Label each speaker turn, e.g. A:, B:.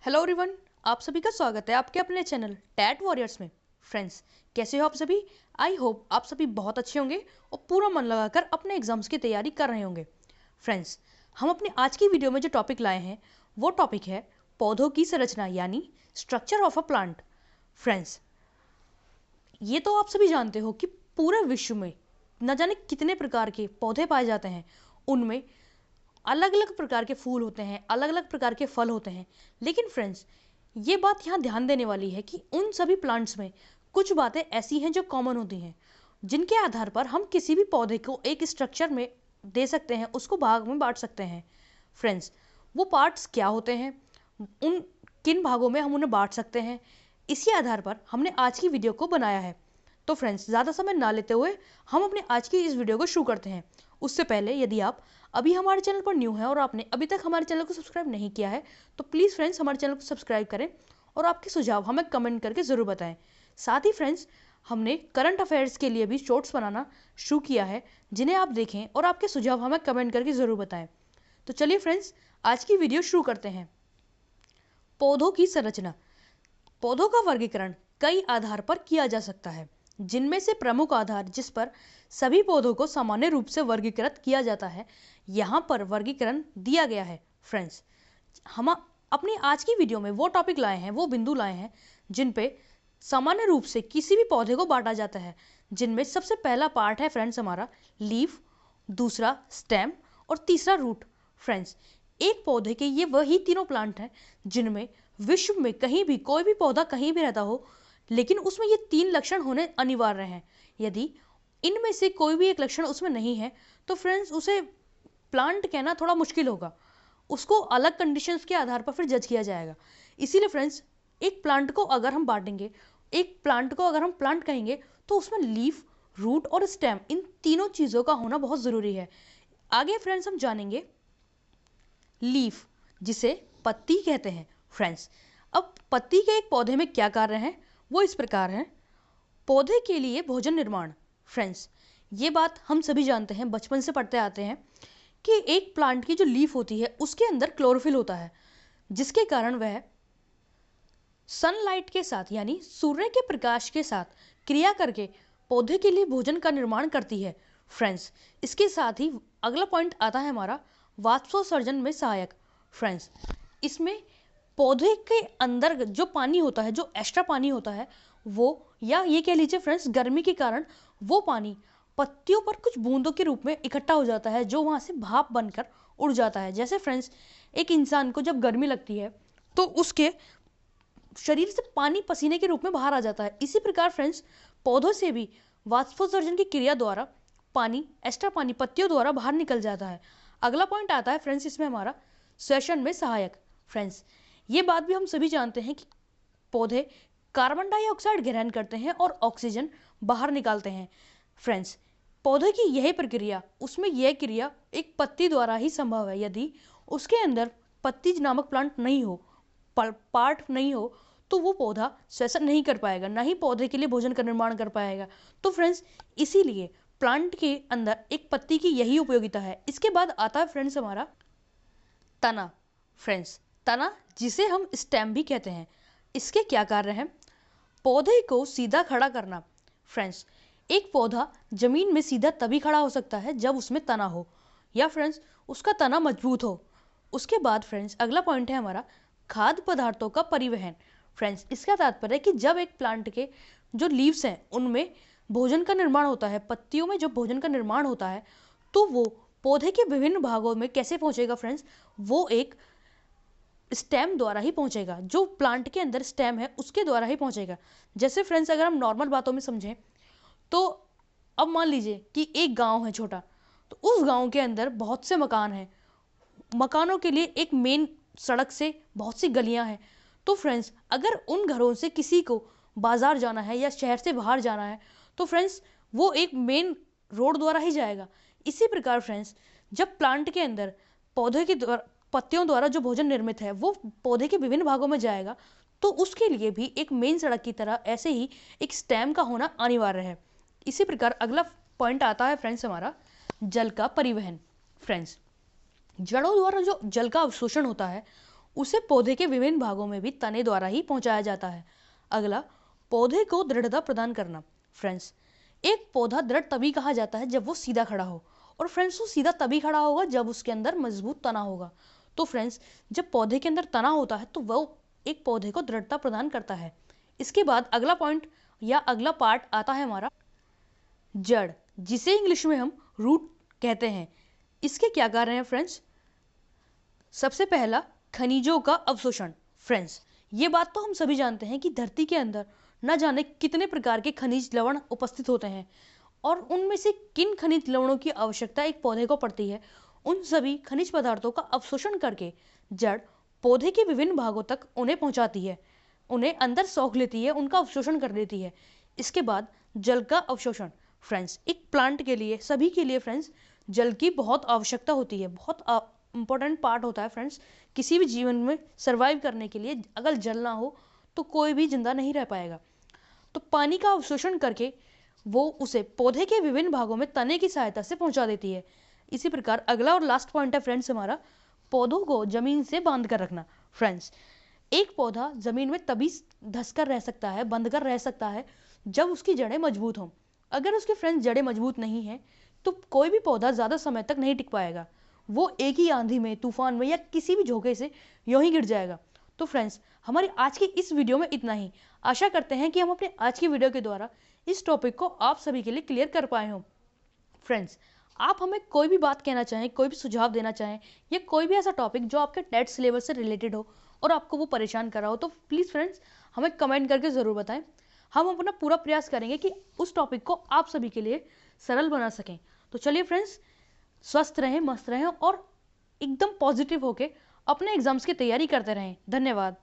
A: Hello everyone, आप सभी का स्वागत है आपके अपने चैनल टैट वॉरियर्स में। फ्रेंड्स, कैसे हो आप सभी? आई होप आप सभी बहुत अच्छे होंगे और पूरा मन लगाकर अपने एग्जाम्स की तैयारी कर रहे होंगे। फ्रेंड्स, हम अपने आज की वीडियो में जो टॉपिक लाए हैं वो टॉपिक है पौधों की संरचना यानी structure of a plant. Friends, ये तो आप सभी जानते हो कि पूरे विश्व में न जाने कितने प्रकार के पौधे पाए जाते हैं। उनमें अलग अलग प्रकार के फूल होते हैं, अलग अलग प्रकार के फल होते हैं। लेकिन फ्रेंड्स, ये बात यहाँ ध्यान देने वाली है कि उन सभी प्लांट्स में कुछ बातें ऐसी हैं जो कॉमन होती हैं, जिनके आधार पर हम किसी भी पौधे को एक स्ट्रक्चर में दे सकते हैं, उसको भाग में बांट सकते हैं। फ्रेंड्स, वो पार्ट्स क्या होते हैं, उन किन भागों में हम उन्हें बांट सकते हैं, इसी आधार पर हमने आज की वीडियो को बनाया है। तो फ्रेंड्स, ज़्यादा समय ना लेते हुए हम अपने आज की इस वीडियो को शुरू करते हैं। उससे पहले यदि आप अभी हमारे चैनल पर न्यू हैं और आपने अभी तक हमारे चैनल को सब्सक्राइब नहीं किया है तो प्लीज़ फ्रेंड्स हमारे चैनल को सब्सक्राइब करें और आपके सुझाव हमें कमेंट करके ज़रूर बताएं। साथ ही फ्रेंड्स, हमने करंट अफेयर्स के लिए भी शॉर्ट्स बनाना शुरू किया है, जिन्हें आप देखें और आपके सुझाव हमें कमेंट करके ज़रूर बताएं। तो चलिए फ्रेंड्स, आज की वीडियो शुरू करते हैं। पौधों की संरचना। पौधों का वर्गीकरण कई आधार पर किया जा सकता है, जिनमें से प्रमुख आधार जिस पर सभी पौधों को सामान्य रूप से वर्गीकृत किया जाता है, यहाँ पर वर्गीकरण दिया गया है। फ्रेंड्स, हम अपनी आज की वीडियो में वो टॉपिक लाए हैं, वो बिंदु लाए हैं जिन पे सामान्य रूप से किसी भी पौधे को बांटा जाता है, जिनमें सबसे पहला पार्ट है फ्रेंड्स हमारा लीफ, दूसरा स्टेम और तीसरा रूट। फ्रेंड्स, एक पौधे के ये वही तीनों प्लांट हैं जिनमें विश्व में कहीं भी कोई भी पौधा कहीं भी रहता हो, लेकिन उसमें ये तीन लक्षण होने अनिवार्य हैं। यदि इनमें से कोई भी एक लक्षण उसमें नहीं है तो फ्रेंड्स उसे प्लांट कहना थोड़ा मुश्किल होगा, उसको अलग कंडीशंस के आधार पर फिर जज किया जाएगा। इसीलिए फ्रेंड्स, एक प्लांट को अगर हम बांटेंगे, एक प्लांट को अगर हम प्लांट कहेंगे तो उसमें लीफ, रूट और स्टेम, इन तीनों चीज़ों का होना बहुत ज़रूरी है। आगे फ्रेंड्स हम जानेंगे लीफ, जिसे पत्ती कहते हैं। फ्रेंड्स, अब पत्ती के एक पौधे में क्या कार्य हैं वो इस प्रकार हैं। पौधे के लिए भोजन निर्माण। फ्रेंड्स, ये बात हम सभी जानते हैं, बचपन से पढ़ते आते हैं कि एक प्लांट की जो लीफ होती है उसके अंदर क्लोरोफिल होता है, जिसके कारण वह सनलाइट के साथ यानी सूर्य के प्रकाश के साथ क्रिया करके पौधे के लिए भोजन का निर्माण करती है। फ्रेंड्स, इसके साथ ही अगला पॉइंट आता है हमारा वाष्पोत्सर्जन में सहायक। फ्रेंड्स, इसमें पौधे के अंदर जो पानी होता है, जो एक्स्ट्रा पानी होता है, वो या ये कह लीजिए फ्रेंड्स गर्मी के कारण वो पानी पत्तियों पर कुछ बूंदों के रूप में इकट्ठा हो जाता है, जो वहाँ से भाप बनकर उड़ जाता है। जैसे फ्रेंड्स, एक इंसान को जब गर्मी लगती है तो उसके शरीर से पानी पसीने के रूप में बाहर आ जाता है। इसी प्रकार फ्रेंड्स, पौधों से भी वाष्पोत्सर्जन की क्रिया द्वारा पानी, एक्स्ट्रा पानी पत्तियों द्वारा बाहर निकल जाता है। अगला पॉइंट आता है फ्रेंड्स इसमें हमारा श्वसन में सहायक। फ्रेंड्स, ये बात भी हम सभी जानते हैं कि पौधे कार्बन डाइऑक्साइड ग्रहण करते हैं और ऑक्सीजन बाहर निकालते हैं। फ्रेंड्स, पौधे की यही प्रक्रिया, उसमें यह क्रिया एक पत्ती द्वारा ही संभव है। यदि उसके अंदर पत्ती नामक प्लांट नहीं हो, पार्ट नहीं हो, तो वो पौधा श्वसन नहीं कर पाएगा, ना ही पौधे के लिए भोजन का निर्माण कर पाएगा। तो फ्रेंड्स, इसीलिए प्लांट के अंदर एक पत्ती की यही उपयोगिता है। इसके बाद आता है फ्रेंड्स हमारा तना। फ्रेंड्स, तना, जिसे हम स्टेम भी कहते हैं, इसके क्या कार्य हैं? पौधे को सीधा खड़ा करना। फ्रेंड्स, एक पौधा जमीन में सीधा तभी खड़ा हो सकता है जब उसमें तना हो या फ्रेंड्स उसका तना मजबूत हो। उसके बाद फ्रेंड्स अगला पॉइंट है हमारा खाद्य पदार्थों का परिवहन। फ्रेंड्स, इसका तात्पर्य है कि जब एक प्लांट के जो लीव्स हैं उनमें भोजन का निर्माण होता है, पत्तियों में जब भोजन का निर्माण होता है, तो वो पौधे के विभिन्न भागों में कैसे पहुंचेगा फ्रेंड्स? वो एक स्टेम द्वारा ही पहुंचेगा, जो प्लांट के अंदर स्टेम है उसके द्वारा ही पहुंचेगा। जैसे फ्रेंड्स, अगर हम नॉर्मल बातों में समझें तो अब मान लीजिए कि एक गांव है छोटा, तो उस गांव के अंदर बहुत से मकान हैं, मकानों के लिए एक मेन सड़क से बहुत सी गलियां हैं। तो फ्रेंड्स, अगर उन घरों से किसी को बाजार जाना है या शहर से बाहर जाना है तो फ्रेंड्स वो एक मेन रोड द्वारा ही जाएगा। इसी प्रकार फ्रेंड्स, जब प्लांट के अंदर पौधे के पत्तियों द्वारा जो भोजन निर्मित है वो पौधे के विभिन्न भागों में जाएगा, तो उसके लिए भी एक मेन सड़क की तरह ऐसे ही एक स्टेम का होना अनिवार्य है। इसी प्रकार अगला पॉइंट आता है फ्रेंड्स हमारा जल का परिवहन। फ्रेंड्स, जड़ों द्वारा जो जल का अवशोषण होता है उसे पौधे के विभिन्न भागों में भी तने द्वारा ही पहुंचाया जाता है। अगला, पौधे को दृढ़ता प्रदान करना। फ्रेंड्स, एक पौधा दृढ़ तभी कहा जाता है जब वो सीधा खड़ा हो, और फ्रेंड्स वो सीधा तभी खड़ा होगा जब उसके अंदर मजबूत तना होगा। तो फ्रेंड्स, जब पौधे के अंदर तना होता है तो वो एक पौधे को दृढ़ता प्रदान करता है। इसके बाद अगला पॉइंट या अगला पार्ट आता है हमारा जड़, जिसे इंग्लिश में हम रूट कहते हैं। इसके क्या कारण हैं फ्रेंड्स? सबसे पहला, खनिजों का अवशोषण। फ्रेंड्स, ये बात तो हम सभी जानते हैं कि धरती के अंदर न जाने कितने प्रकार के खनिज लवण उपस्थित होते हैं, और उनमें से किन खनिज लवणों की आवश्यकता एक पौधे को पड़ती है, उन सभी खनिज पदार्थों का अवशोषण करके जड़ पौधे के विभिन्न भागों तक उन्हें पहुंचाती है, उन्हें अंदर सोख लेती है, उनका अवशोषण कर देती है। इसके बाद जल का अवशोषण। फ्रेंड्स, एक प्लांट के लिए, सभी के लिए फ्रेंड्स, जल की बहुत आवश्यकता होती है, बहुत इंपॉर्टेंट पार्ट होता है फ्रेंड्स। किसी भी जीवन में सरवाइव करने के लिए अगर जल ना हो तो कोई भी जिंदा नहीं रह पाएगा। तो पानी का अवशोषण करके वो उसे पौधे के विभिन्न भागों में तने की सहायता से पहुंचा देती है। इसी प्रकार अगला और लास्ट पॉइंट है फ्रेंड्स हमारा, पौधों को जमीन से बांध कर रखना। फ्रेंड्स, एक पौधा जमीन में तभी धंसकर रह सकता है, बंध कर रह सकता है, जब उसकी जड़ें मजबूत हों। अगर उसके फ्रेंड्स जड़ें मजबूत नहीं हैं तो कोई भी पौधा ज़्यादा समय तक नहीं टिक पाएगा, वो एक ही आंधी में, तूफान में या किसी भी झोंके से यूं ही गिर जाएगा। तो फ्रेंड्स, हमारी आज की इस वीडियो में इतना ही। आशा करते हैं कि हम अपने आज की वीडियो के द्वारा इस टॉपिक को आप सभी के लिए क्लियर कर पाए हों। फ्रेंड्स, आप हमें कोई भी बात कहना चाहें, कोई भी सुझाव देना चाहें, या कोई भी ऐसा टॉपिक जो आपके टेट सिलेबस से रिलेटेड हो और आपको वो परेशान कर रहा हो, तो प्लीज़ फ्रेंड्स हमें कमेंट करके ज़रूर बताएं। हम अपना पूरा प्रयास करेंगे कि उस टॉपिक को आप सभी के लिए सरल बना सकें। तो चलिए फ्रेंड्स, स्वस्थ रहें, मस्त रहें और एकदम पॉजिटिव होके अपने एग्जाम्स की तैयारी करते रहें। धन्यवाद।